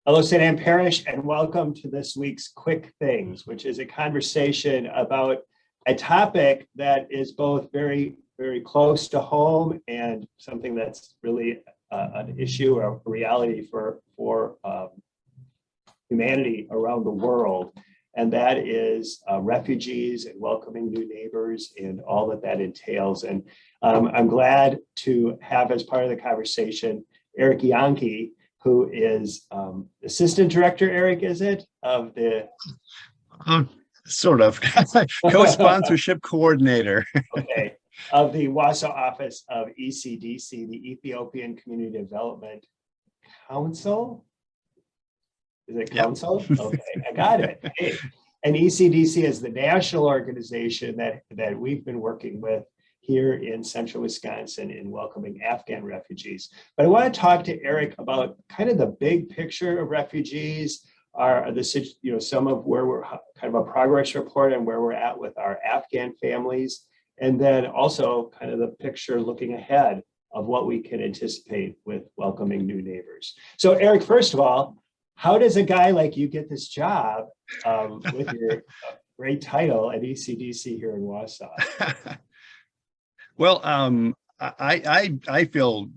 Hello, St. Anne Parish, and welcome to this week's Quick Things, which is a conversation about a topic that is both very, very close to home and something that's really an issue or a reality for humanity around the world. And that is refugees and welcoming new neighbors and all that that entails. And I'm glad to have as part of the conversation Eric Yankee, who is assistant director, Eric, is it, of the Sort of co-sponsorship coordinator. okay, of the Wausau office of ECDC, the Ethiopian Community Development Council. Is it council? Yep. Okay, I got it. Hey. And ECDC is the national organization that we've been working with here in central Wisconsin in welcoming Afghan refugees. But I want to talk to Eric about kind of the big picture of refugees, some of where we're kind of a progress report and where we're at with our Afghan families, and then also kind of the picture looking ahead of what we can anticipate with welcoming new neighbors. So Eric, first of all, how does a guy like you get this job with your great title at ECDC here in Wausau? Well, I feel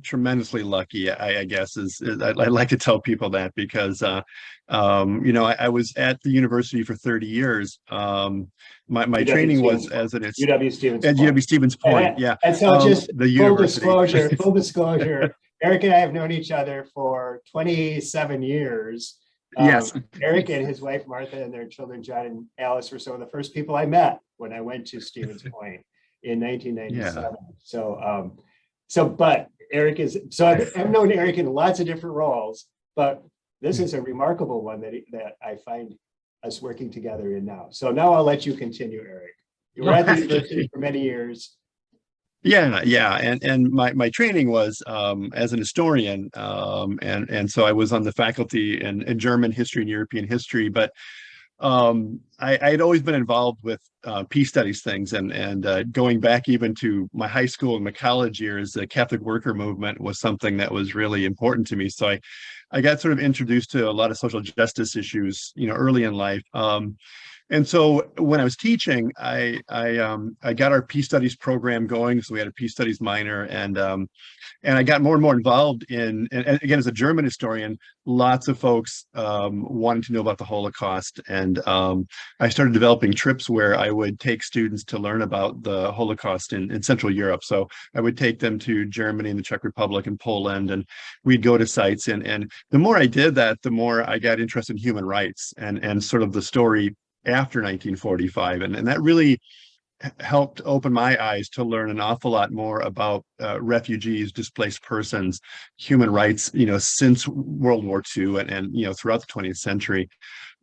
tremendously lucky. I guess I like to tell people that because I was at the university for 30 years. My training was as an UW Stevens at Point. UW Stevens Point. Yeah, and so just the full disclosure. Eric and I have known each other for 27 years. Yes. Eric and his wife Martha and their children John and Alice were some of the first people I met when I went to Stevens Point in 1997. Yeah. But Eric I've known Eric in lots of different roles, but this is a remarkable one that I find us working together in now. So now I'll let you continue, Eric. You were at the university for many years. Yeah, and my training was as an historian, and so I was on the faculty in German history and European history, but I had always been involved with peace studies things, and going back even to my high school and my college years, the Catholic worker movement was something that was really important to me. So I got sort of introduced to a lot of social justice issues, early in life. And so when I was teaching, I got our peace studies program going. So we had a peace studies minor, and I got more and more involved and again, as a German historian, lots of folks wanted to know about the Holocaust. And I started developing trips where I would take students to learn about the Holocaust in Central Europe. So I would take them to Germany and the Czech Republic and Poland, and we'd go to sites. And the more I did that, the more I got interested in human rights and sort of the story after 1945. And that really helped open my eyes to learn an awful lot more about refugees, displaced persons, human rights, since World War II and throughout the 20th century.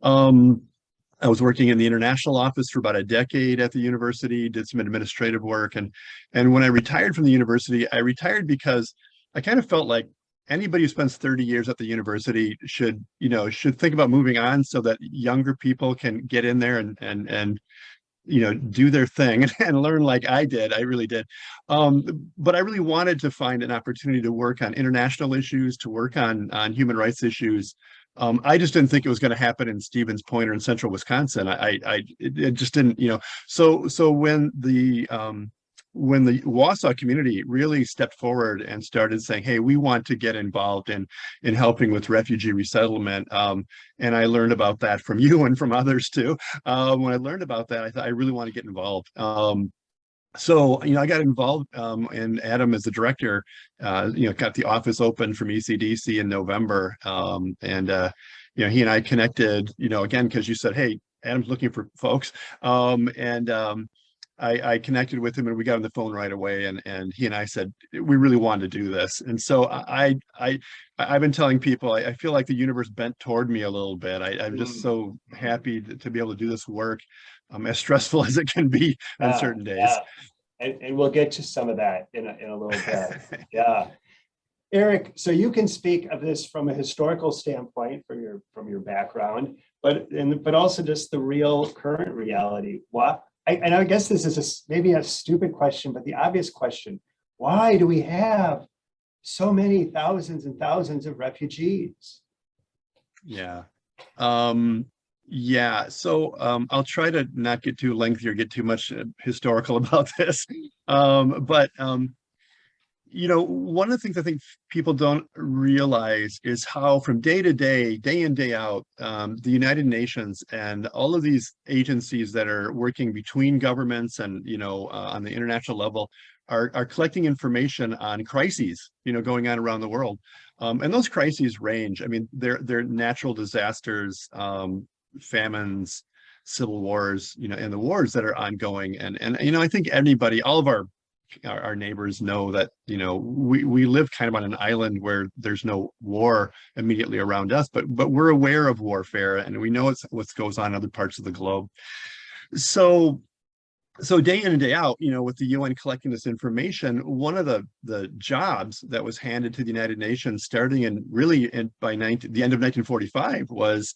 I was working in the international office for about a decade at the university, did some administrative work. And when I retired from the university, I retired because I kind of felt like anybody who spends 30 years at the university should think about moving on so that younger people can get in there and do their thing and learn like I did. I really did. But I really wanted to find an opportunity to work on international issues, to work on human rights issues. I just didn't think it was going to happen in Stevens Point or in central Wisconsin. It just didn't, so when the Wausau community really stepped forward and started saying, hey, we want to get involved in helping with refugee resettlement. And I learned about that from you and from others too. When I learned about that, I thought I really want to get involved. So, I got involved, and Adam as the director, got the office open from ECDC in November. He and I connected, again, because you said, hey, Adam's looking for folks. I connected with him and we got on the phone right away, and he and I said we really wanted to do this. And so I've been telling people I feel like the universe bent toward me a little bit. I'm just so happy to be able to do this work, as stressful as it can be on certain days. Yeah. And we'll get to some of that in a little bit. Yeah. Eric, so you can speak of this from a historical standpoint from your background, but also just the real current reality. I guess this is maybe a stupid question, but the obvious question: why do we have so many thousands and thousands of refugees? Yeah. Yeah. So I'll try to not get too lengthy or get too much historical about this. But one of the things I think people don't realize is how from day in, day out, the United Nations and all of these agencies that are working between governments and, on the international level are collecting information on crises, going on around the world. And those crises range. I mean, they're natural disasters, famines, civil wars, and the wars that are ongoing. And I think anybody, all of our neighbors know that we live kind of on an island where there's no war immediately around us, but we're aware of warfare and we know what goes on in other parts of the globe. So day in and day out, with the UN collecting this information, one of the jobs that was handed to the United Nations starting by the end of 1945 was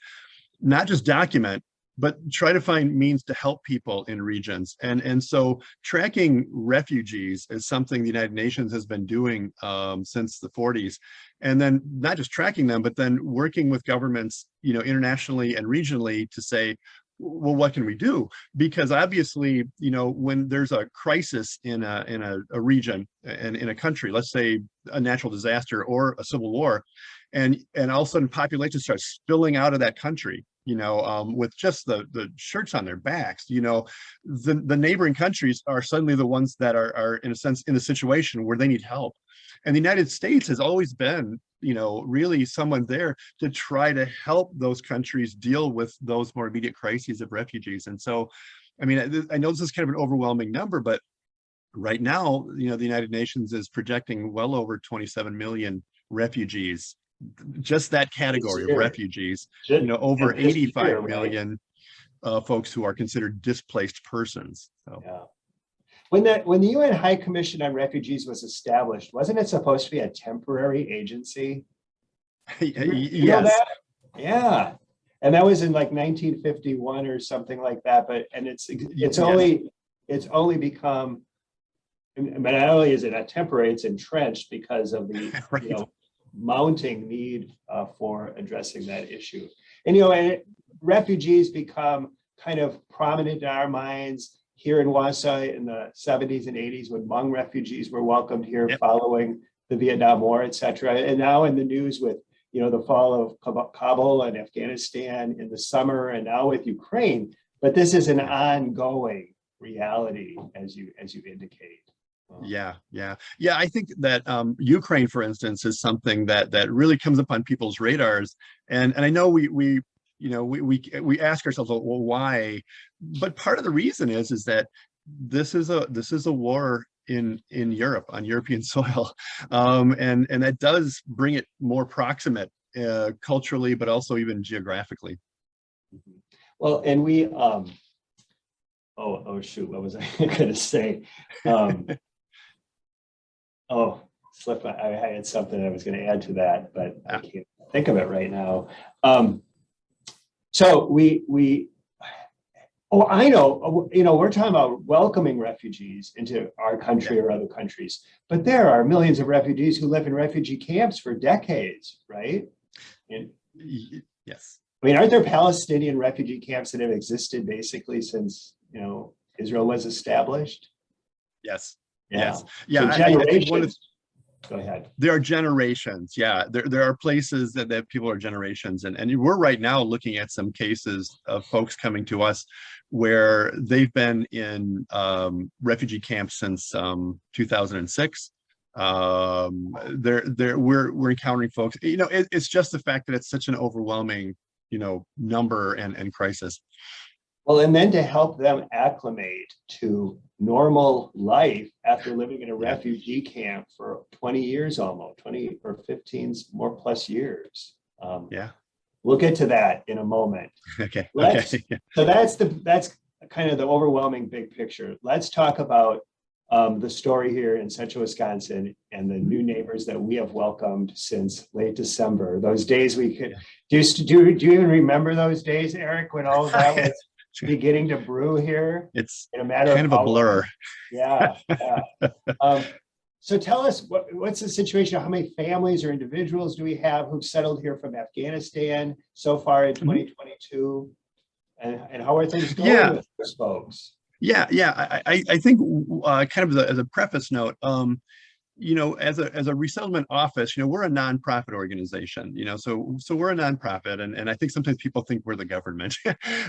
not just document, but try to find means to help people in regions. And so tracking refugees is something the United Nations has been doing since the 40s. And then not just tracking them, but then working with governments, internationally and regionally to say, well, what can we do? Because obviously, when there's a crisis in a region and in a country, let's say a natural disaster or a civil war, and all of a sudden population starts spilling out of that country, with just the shirts on their backs, the neighboring countries are suddenly the ones that are in a sense in a situation where they need help. And the United States has always been, really someone there to try to help those countries deal with those more immediate crises of refugees. And so, I mean, I know this is kind of an overwhelming number, but right now, the United Nations is projecting well over 27 million refugees, just that category of refugees, over 85 million folks who are considered displaced persons. So. Yeah. When the UN High Commission on Refugees was established, wasn't it supposed to be a temporary agency? You know that? Yeah. And that was in like 1951 or something like that. But it's only become, but not only is it not temporary, it's entrenched because of the right. Mounting need for addressing that issue. And refugees become kind of prominent in our minds here in Wausau in the 70s and 80s when Hmong refugees were welcomed here following the Vietnam War, et cetera. And now in the news with the fall of Kabul and Afghanistan in the summer, and now with Ukraine. But this is an ongoing reality, as you indicate. Yeah. I think that Ukraine, for instance, is something that really comes up on people's radars, and I know we ask ourselves, well, why? But part of the reason is that this is a war in Europe on European soil, and that does bring it more proximate culturally, but also even geographically. Well, and we oh shoot, what was I going to say? I had something I was going to add to that, but I can't think of it right now. So I know, we're talking about welcoming refugees into our country or other countries, but there are millions of refugees who live in refugee camps for decades, right? Yes. I mean, aren't there Palestinian refugee camps that have existed basically since, Israel was established? Yes. Yeah. Yes. Yeah. So generations. Go ahead. There are generations. Yeah. There are places that people are generations. And we're right now looking at some cases of folks coming to us where they've been in refugee camps since 2006. We're encountering folks, it's just the fact that it's such an overwhelming, number and crisis. Well, and then to help them acclimate to normal life after living in a refugee camp for 20 years, almost 20 or 15 more plus years. We'll get to that in a moment. Okay. So that's kind of the overwhelming big picture. Let's talk about the story here in Central Wisconsin and the new neighbors that we have welcomed since late December. Those days we could do you even remember those days, Eric, when all of that was beginning to brew here? It's in a matter kind of a blur. Yeah. So tell us what's the situation? How many families or individuals do we have who've settled here from Afghanistan so far in 2022? And how are things going Yeah, with those folks? yeah. I think kind of as a preface note, as a resettlement office, we're a nonprofit organization, so we're a nonprofit, and I think sometimes people think we're the government,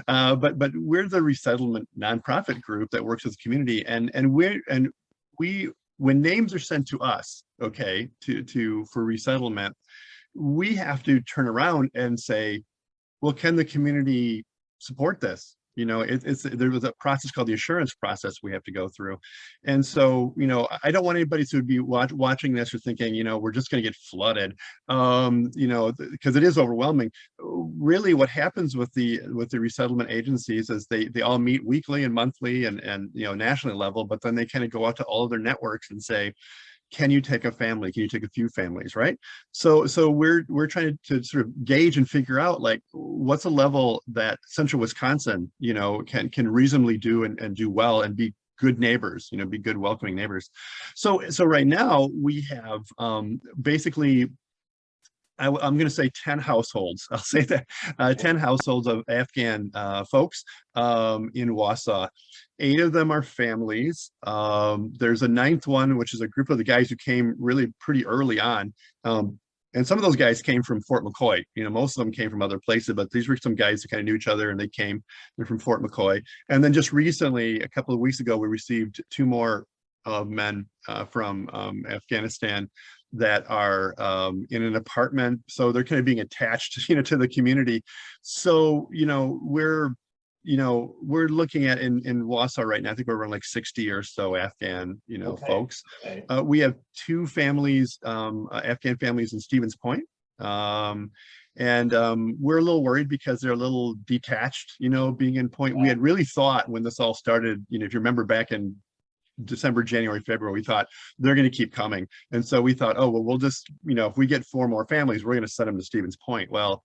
but we're the resettlement nonprofit group that works with the community, and we when names are sent to us, okay, for resettlement, we have to turn around and say, well, can the community support this? There was a process called the assurance process we have to go through. And so, I don't want anybody to be watching this or thinking, we're just going to get flooded, because it is overwhelming. Really, what happens with the resettlement agencies is they all meet weekly and monthly and nationally level, but then they kind of go out to all of their networks and say, can you take a family? Can you take a few families, right? So we're trying to sort of gauge and figure out, like, what's a level that Central Wisconsin, can reasonably do and do well and be good neighbors, be good welcoming neighbors. So right now we have basically, I'm going to say 10 households. I'll say that 10 households of Afghan folks in Wausau. 8 of them are families. There's a 9th one, which is a group of the guys who came really pretty early on. And some of those guys came from Fort McCoy. Most of them came from other places, but these were some guys that kind of knew each other, and they're from Fort McCoy. And then just recently, a couple of weeks ago, we received 2 more men from Afghanistan that are in an apartment, so they're kind of being attached, to the community. So we're looking at in Wausau right now, I think we're around like 60 or so Afghan Okay. folks. Okay. We have 2 families, Afghan families in Stevens Point. And we're a little worried because they're a little detached, being in Point. We had really thought when this all started, if you remember back in December, January, February, we thought they're going to keep coming. And so we thought, oh, well, we'll just, if we get 4 more families, we're going to send them to Stevens Point. Well,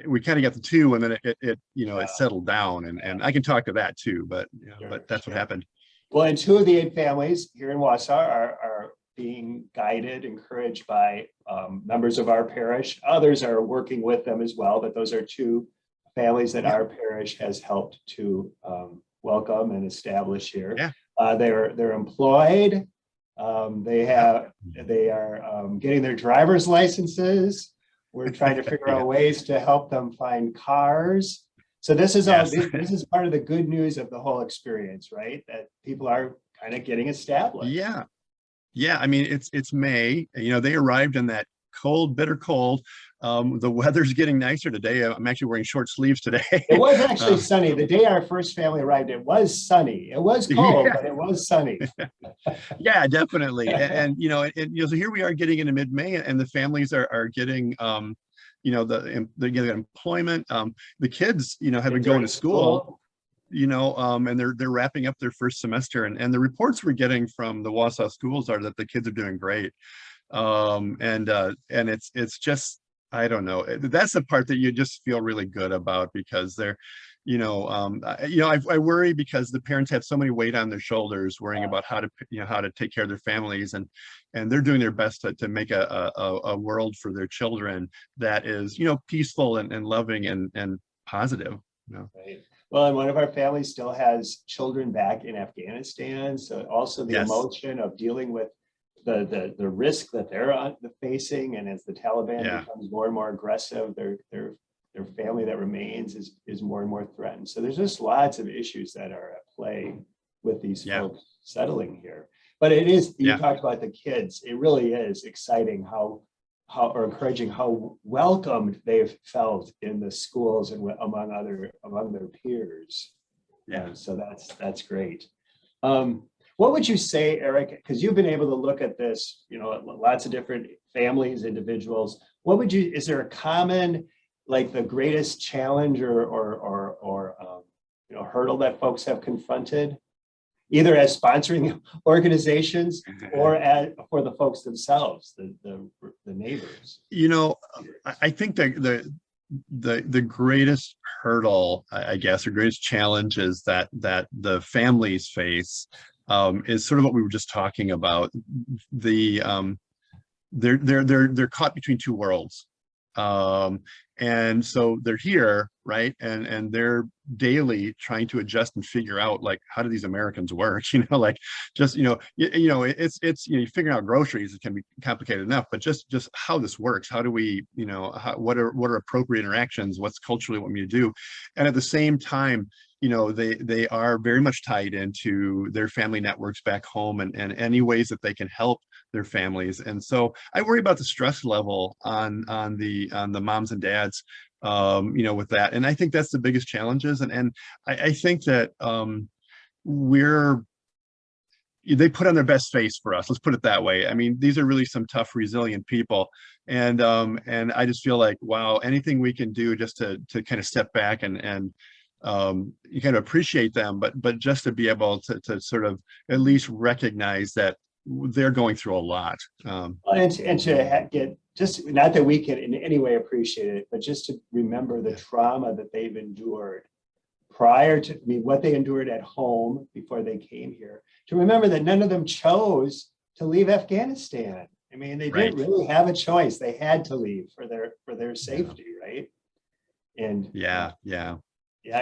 we kind of got the 2, and then it settled down, and I can talk to that too, but that's what happened. Well, and 2 of the 8 families here in Wausau are being guided, encouraged by members of our parish. Others are working with them as well, but those are 2 families that our parish has helped to welcome and establish here. Yeah. They're employed. They are getting their driver's licenses. We're trying to figure out ways to help them find cars. So this is all. This is part of the good news of the whole experience, right? That people are kind of getting established. Yeah. I mean, it's May. They arrived in that cold, bitter cold. The weather's getting nicer today. I'm actually wearing short sleeves today. It was actually sunny. The day our first family arrived, it was sunny. It was cold, but it was sunny. Yeah, definitely. And so here we are getting into mid-May, and the families are getting they're getting employment. The kids, have been going to school. And they're wrapping up their first semester, and the reports we're getting from the Wausau schools are that the kids are doing great. And it's just, I don't know, that's the part that you just feel really good about, because they're, I worry because the parents have so many weight on their shoulders, worrying about how to take care of their families, and they're doing their best to make a world for their children that is, peaceful and loving and positive. Right. Well, and one of our families still has children back in Afghanistan, so also the emotion of dealing with the risk that they're facing, and as the Taliban becomes more and more aggressive, their family that remains is more and more threatened. So there's just lots of issues that are at play with these folks settling here. But it is, you talked about the kids. It really is exciting how encouraging how welcomed they've felt in the schools and among their peers. So that's great. What would you say, Eric, because you've been able to look at this, lots of different families, individuals, is there a common, like the greatest challenge or hurdle that folks have confronted, either as sponsoring organizations or for the folks themselves, the neighbors? I think that the greatest hurdle, I guess, or greatest challenge is that the families face is sort of what we were just talking about. The they're caught between two worlds. Um, and so they're here, right? And they're daily trying to adjust and figure out like how do these Americans work? Like just it's figuring out groceries, it can be complicated enough, but just how this works. How do we, what are appropriate interactions? What's culturally what we need to do? And at the same time, they are very much tied into their family networks back home and any ways that they can help their families. And so I worry about the stress level on the moms and dads, with that. And I think that's the biggest challenges. And I think that they put on their best face for us. Let's put it that way. I mean, these are really some tough, resilient people. And I just feel like, wow, anything we can do just to kind of step back and you kind of appreciate them, but just to be able to sort of at least recognize that they're going through a lot. And to get, just not that we can in any way appreciate it, but just to remember the trauma that they've endured prior to, I mean, what they endured at home before they came here, to remember that none of them chose to leave Afghanistan. I mean, they didn't really have a choice. They had to leave for their safety, right? And yeah. Yeah,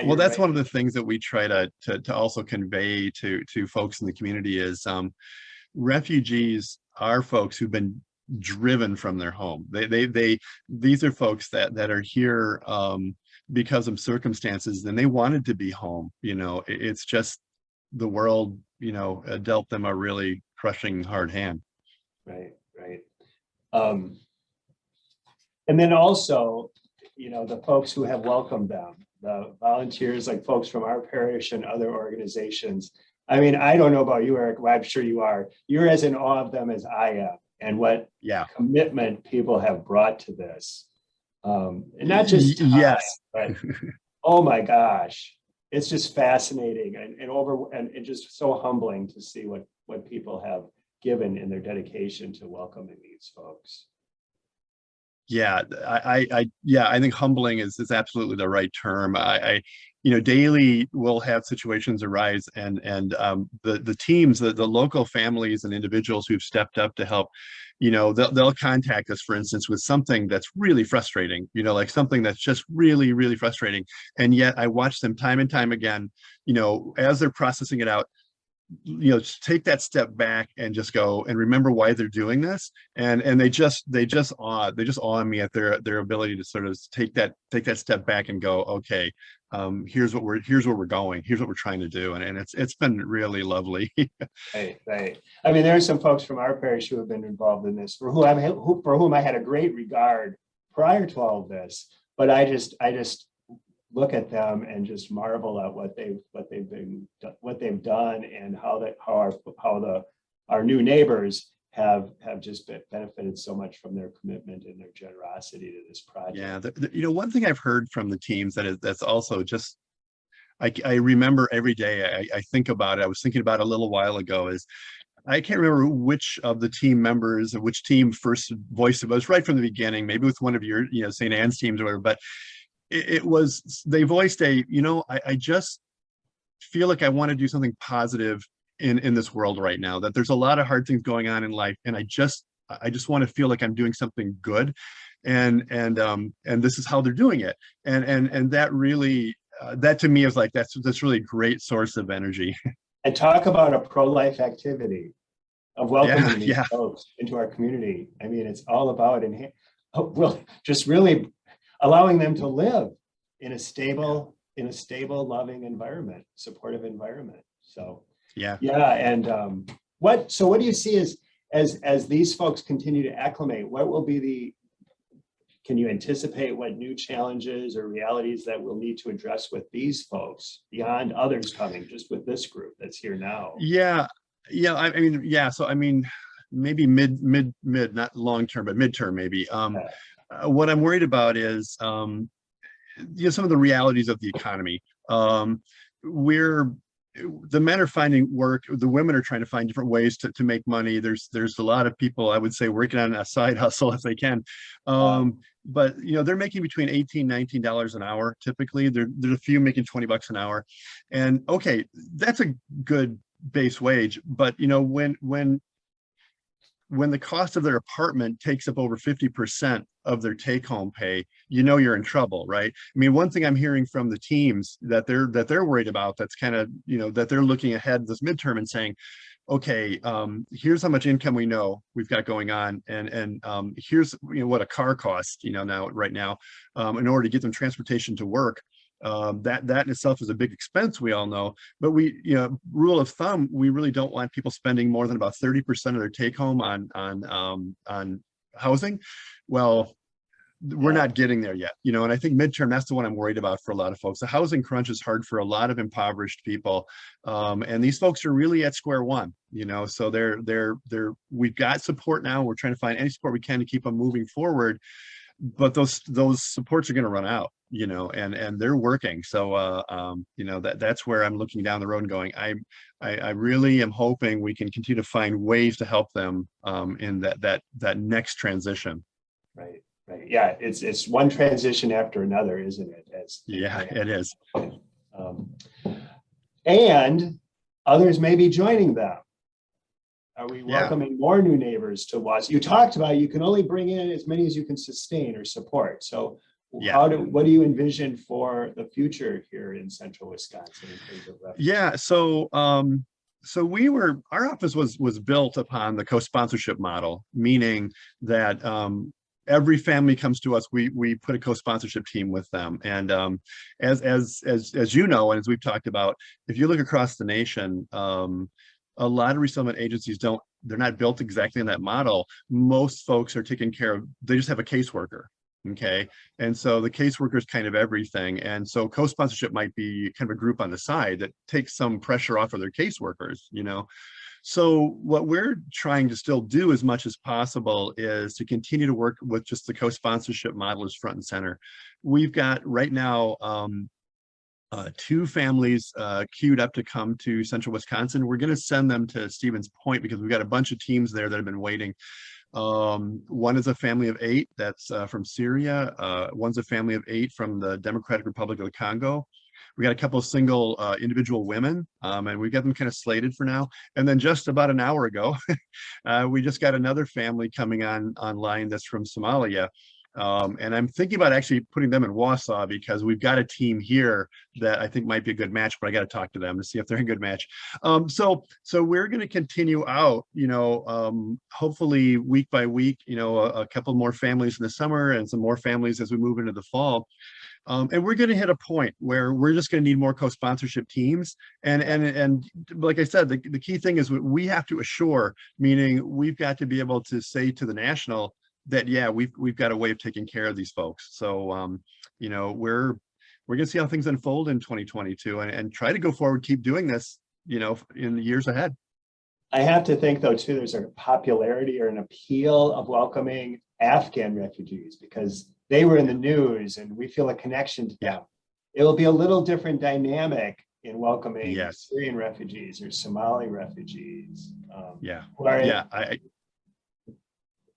Well, that's right. one of the things that we try to also convey to folks in the community is refugees are folks who've been driven from their home. These are folks that are here because of circumstances, and they wanted to be home. It's just the world, dealt them a really crushing hard hand. Right. And then also, the folks who have welcomed them, the volunteers, like folks from our parish and other organizations. I mean, I don't know about you, Eric, but I'm sure you are. You're as in awe of them as I am, and what commitment people have brought to this. And not just time, yes, but oh my gosh, it's just fascinating and just so humbling to see what people have given in their dedication to welcoming these folks. Yeah, I think humbling is absolutely the right term. Daily we'll have situations arise, and the teams, the local families and individuals who've stepped up to help, they'll contact us, for instance, with something that's really frustrating, like something that's just really, really frustrating. And yet I watch them time and time again, as they're processing it out, take that step back and just go and remember why they're doing this, and they just awe me at their ability to sort of take that step back and go, okay, here's where we're going, here's what we're trying to do, and it's been really lovely. Right. I mean, there are some folks from our parish who have been involved in this, for whom I had a great regard prior to all of this, but I just look at them and just marvel at what they've done, and how our new neighbors have just benefited so much from their commitment and their generosity to this project. Yeah, one thing I've heard from the teams that's also just, I remember every day I think about it. I was thinking about it a little while ago, is I can't remember which of the team members or which team first voiced it. It was right from the beginning, maybe with one of your St. Anne's teams or whatever, but they voiced I just feel like I want to do something positive in this world right now, that there's a lot of hard things going on in life, and I just want to feel like I'm doing something good, and this is how they're doing it, and that really that to me is like that's really a great source of energy. And talk about a pro-life activity of welcoming these folks into our community. I mean, it's all about just really allowing them to live in a stable, loving environment, supportive environment. So and what do you see as these folks continue to acclimate? What will be can you anticipate what new challenges or realities that we'll need to address with these folks beyond others coming, just with this group that's here now? So I mean, maybe mid, not long term, but midterm maybe. What I'm worried about is some of the realities of the economy. The men are finding work, the women are trying to find different ways to make money. There's a lot of people, I would say, working on a side hustle if they can. But they're making between $18, $19 an hour typically. There's a few making $20 an hour. And okay, that's a good base wage. But when the cost of their apartment takes up over 50% of their take-home pay, you're in trouble, right? I mean, one thing I'm hearing from the teams that they're worried about, that's kind of, that they're looking ahead this midterm and saying, okay, here's how much income we know we've got going on, and here's what a car costs, right now, in order to get them transportation to work. That in itself is a big expense, we all know, but rule of thumb, we really don't want people spending more than about 30% of their take home on housing. Well, we're not getting there yet, and I think midterm, that's the one I'm worried about for a lot of folks. The housing crunch is hard for a lot of impoverished people, and these folks are really at square one, so we've got support now. We're trying to find any support we can to keep them moving forward, but those supports are going to run out, and they're working. So that's where I'm looking down the road and going, I really am hoping we can continue to find ways to help them in that next transition. Right. Yeah, it's one transition after another, isn't it? It is. And others may be joining them. Are we welcoming more new neighbors to Wausau? You talked about you can only bring in as many as you can sustain or support. So what do you envision for the future here in central Wisconsin in terms of revenue? Yeah, so our office was built upon the co-sponsorship model, meaning that every family comes to us, we put a co-sponsorship team with them. And as you know, and as we've talked about, if you look across the nation, a lot of resettlement agencies they're not built exactly in that model. Most folks are taken care of, they just have a caseworker. Okay. And so the caseworker is kind of everything. And so co-sponsorship might be kind of a group on the side that takes some pressure off of their caseworkers, So what we're trying to still do as much as possible is to continue to work with just the co-sponsorship model as front and center. We've got right now, 2 families queued up to come to central Wisconsin. We're going to send them to Stevens Point because we've got a bunch of teams there that have been waiting. One is a family of 8 that's from Syria. One's a family of 8 from the Democratic Republic of the Congo. We got a couple of single individual women, and we've got them kind of slated for now. And then just about an hour ago, we just got another family coming online that's from Somalia. And I'm thinking about actually putting them in Wausau because we've got a team here that I think might be a good match, but I got to talk to them to see if they're a good match. So we're going to continue out, hopefully week by week, a couple more families in the summer and some more families as we move into the fall. And we're going to hit a point where we're just going to need more co-sponsorship teams. And like I said, the key thing is we have to assure, meaning we've got to be able to say to the national that, we've got a way of taking care of these folks. So, we're going to see how things unfold in 2022 and try to go forward, keep doing this, in the years ahead. I have to think though, too, there's a popularity or an appeal of welcoming Afghan refugees because they were in the news and we feel a connection to them. It will be a little different dynamic in welcoming Syrian refugees or Somali refugees.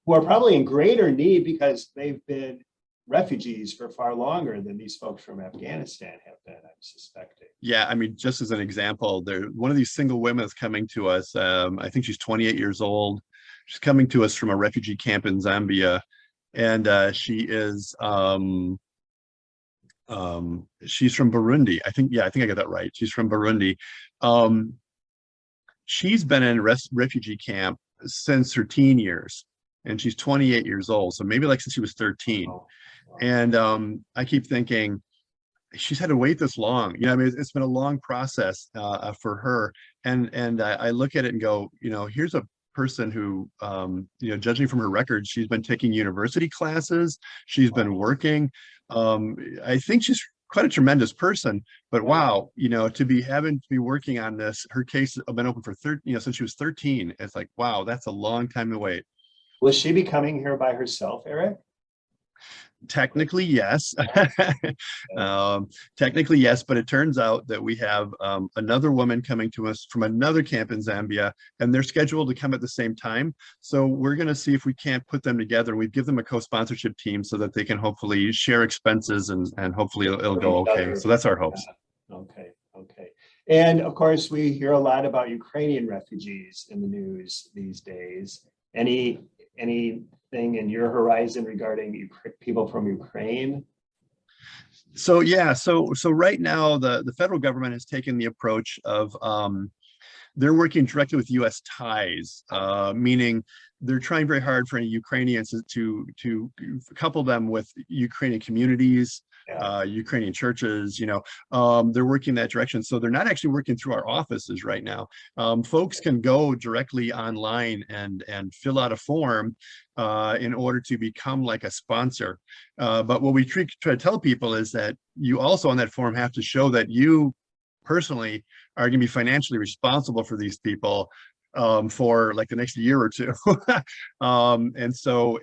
Who are probably in greater need because they've been refugees for far longer than these folks from Afghanistan have been, I'm suspecting. Yeah, I mean, just as an example, one of these single women is coming to us. I think she's 28 years old. She's coming to us from a refugee camp in Zambia, and she is she's from Burundi. I think I got that right. She's from Burundi. She's been in a refugee camp since her teen years. And she's 28 years old. So maybe like since she was 13. Oh, wow. And I keep thinking she's had to wait this long. It's been a long process for her. And I look at it and go, here's a person who, judging from her records, she's been taking university classes. She's been working. I think she's quite a tremendous person, but wow, to be working on this, her case has been open for since she was 13. It's like, wow, that's a long time to wait. Will she be coming here by herself, Eric? Technically, yes. Technically, yes, but it turns out that we have another woman coming to us from another camp in Zambia, and they're scheduled to come at the same time. So we're going to see if we can't put them together. We give them a co-sponsorship team so that they can hopefully share expenses and hopefully it'll go okay. So that's our hopes. Okay. And of course, we hear a lot about Ukrainian refugees in the news these days. Anything in your horizon regarding people from Ukraine? So yeah, so right now the federal government has taken the approach of they're working directly with U.S. ties, meaning they're trying very hard for any Ukrainians to couple them with Ukrainian communities, Yeah. Ukrainian churches. They're working that direction. So they're not actually working through our offices right now. Folks can go directly online and fill out a form in order to become like a sponsor. But what we try to tell people is that you also on that form have to show that you personally are going to be financially responsible for these people for like the next year or two. And so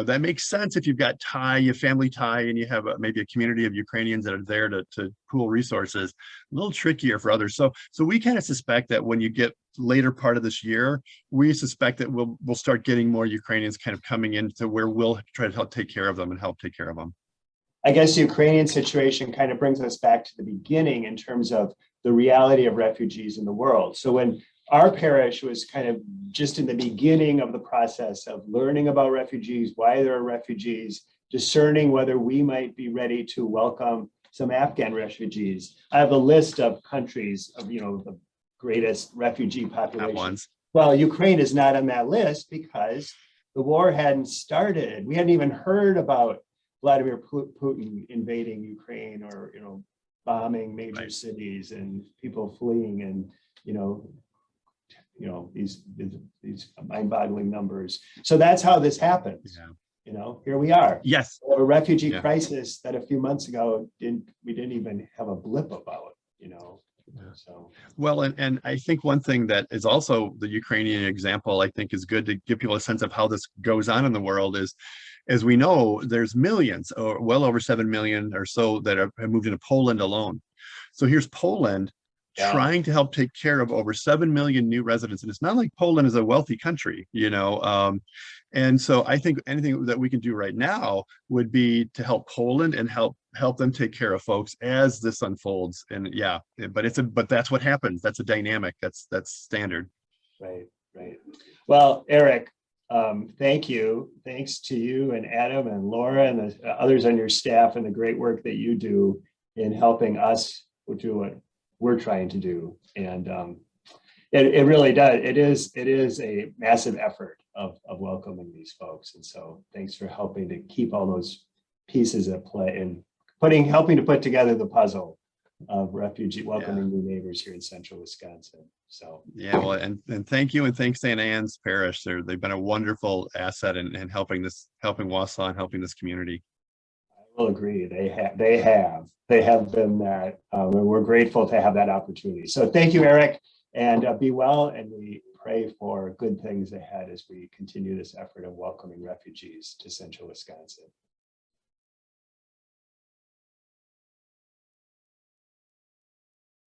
that makes sense if you've got a family tie, and you have maybe a community of Ukrainians that are there to pool resources. A little trickier for others. So we kind of suspect that when you get later part of this year, we suspect that we'll start getting more Ukrainians kind of coming into where we'll try to help take care of them and help take care of them. I guess the Ukrainian situation kind of brings us back to the beginning in terms of the reality of refugees in the world. So when our parish was kind of just in the beginning of the process of learning about refugees, why there are refugees, discerning whether we might be ready to welcome some Afghan refugees. I have a list of countries of, the greatest refugee population. Well, Ukraine is not on that list because the war hadn't started. We hadn't even heard about Vladimir Putin invading Ukraine or, bombing major cities and people fleeing and, these mind-boggling numbers. So that's how this happens. Yeah. Here we are. Yes. We have a refugee crisis that a few months ago we didn't even have a blip about, So well, and I think one thing that is also the Ukrainian example, I think is good to give people a sense of how this goes on in the world is, as we know, there's millions, or well over 7 million or so that have moved into Poland alone. So here's Poland trying to help take care of over 7 million new residents. And it's not like Poland is a wealthy country, and so I think anything that we can do right now would be to help Poland and help them take care of folks as this unfolds. And but that's what happens. That's a dynamic. That's standard. Right. Well, Eric, thank you. Thanks to you and Adam and Laura and the others on your staff and the great work that you do in helping us do what we're trying to do. And it really does. It is a massive effort of welcoming these folks. And so thanks for helping to keep all those pieces at play and helping to put together the puzzle of welcoming new neighbors here in central Wisconsin. So well, and thank you, and thanks St. Anne's Parish. They've been a wonderful asset in helping Wausau and helping this community. I will agree. They have been that, and we're grateful to have that opportunity. So thank you, Eric, and be well. And we pray for good things ahead as we continue this effort of welcoming refugees to central Wisconsin.